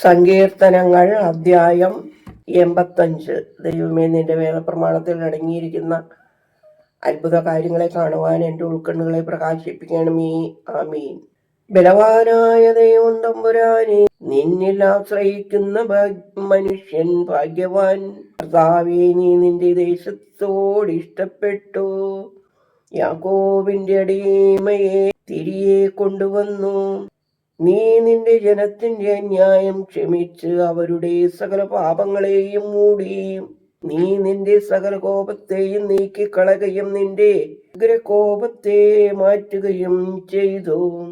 സങ്കീർത്തനങ്ങൾ അധ്യായം 85. ദൈവമേ, നിന്റെ വേദപ്രമാണത്തിൽ അടങ്ങിയിരിക്കുന്ന അത്ഭുത കാര്യങ്ങളെ കാണുവാൻ എൻ്റെ ഉൾക്കണ്ണുകളെ പ്രകാശിപ്പിക്കണമേ. ആമീൻ. ബലവാനായ ദൈവം തമ്പുരാനെ, നിന്നിൽ ആശ്രയിക്കുന്ന മനുഷ്യൻ ഭാഗ്യവാൻ. കർത്താവേ, നീ നിന്റെ ദേശത്തോട് ഇഷ്ടപ്പെട്ടു. യാക്കോബിന്റെ അടിമയെ തിരികെ കൊണ്ടുവന്നു. നീ നിന്റെ ജനത്തിന്റെ അന്യായം ക്ഷമിച്ച് അവരുടെ സകല പാപങ്ങളെയും മൂടി. നീ നിന്റെ സകല കോപത്തെയും നീക്കിക്കളയുകയും നിന്റെ ഉഗ്രകോപത്തെ മാറ്റുകയും ചെയ്തു.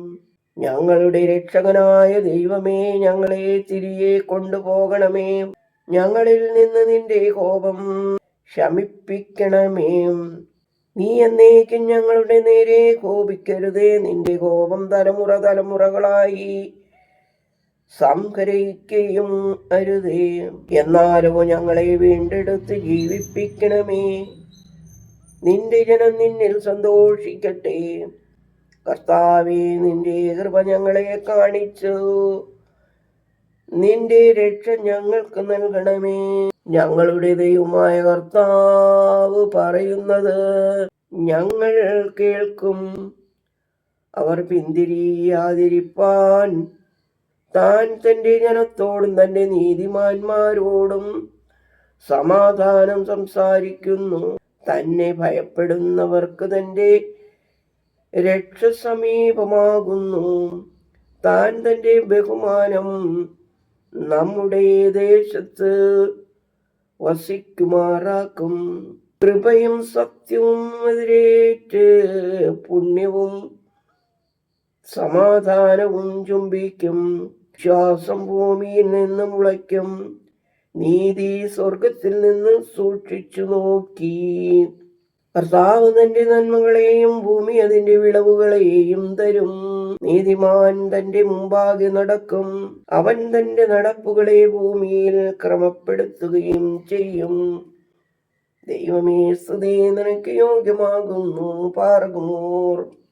ഞങ്ങളുടെ രക്ഷകനായ ദൈവമേ, ഞങ്ങളെ തിരികെ കൊണ്ടുപോകണമേ. ഞങ്ങളിൽ നിന്ന് നിന്റെ കോപം ശമിപ്പിക്കണമേ. നീ എന്നേക്കും ഞങ്ങളുടെ നേരെ കോപിക്കരുതേ. നിന്റെ കോപം തലമുറകളായി സംഹരിക്കുകയും അരുതേ. എന്നാലോ ഞങ്ങളെ വീണ്ടെടുത്ത് ജീവിപ്പിക്കണമേ. നിന്റെ ജനം നിന്നിൽ സന്തോഷിക്കട്ടെ. കർത്താവേ, നിന്റെ കൃപ ഞങ്ങളെ കാണിച്ചു. നിന്റെ രക്ഷ ഞങ്ങൾക്ക് നൽകണമേ. ഞങ്ങളുടെ ദൈവമായ കർത്താവ് പറയുന്നത് ഞങ്ങൾ കേൾക്കും. അവർ പിന്തിരിയാതിരിപ്പാൻ താൻ തന്റെ ജനത്തോടും തന്റെ നീതിമാന്മാരോടും സമാധാനം സംസാരിക്കുന്നു. തന്നെ ഭയപ്പെടുന്നവർക്ക് തന്റെ രക്ഷ സമീപമാകുന്നു. താൻ തന്റെ ബഹുമാനം നമ്മുടെ ദേശത്ത് വസിക്കുമാറാക്കും. കൃപയും സത്യവും എതിരേറ്റ് പുണ്യവും സമാധാനവും ചുംബിക്കും. ശ്വാസം ഭൂമിയിൽ നിന്ന് മുളയ്ക്കും. നീതി സ്വർഗത്തിൽ നിന്ന് സൂക്ഷിച്ചു നോക്കി. കർത്താവ് തന്റെ നന്മകളെയും ഭൂമി അതിന്റെ വിളവുകളെയും തരും. നീതിമാൻ തന്റെ മുമ്പാകെ നടക്കും. അവൻ തന്റെ നടപ്പുകളെ ഭൂമിയിൽ ക്രമപ്പെടുത്തുകയും ചെയ്യും. ദൈവമേ, സ്തുതി നിനക്ക് യോഗ്യമാകുന്നു. പാർക്കുമോർ.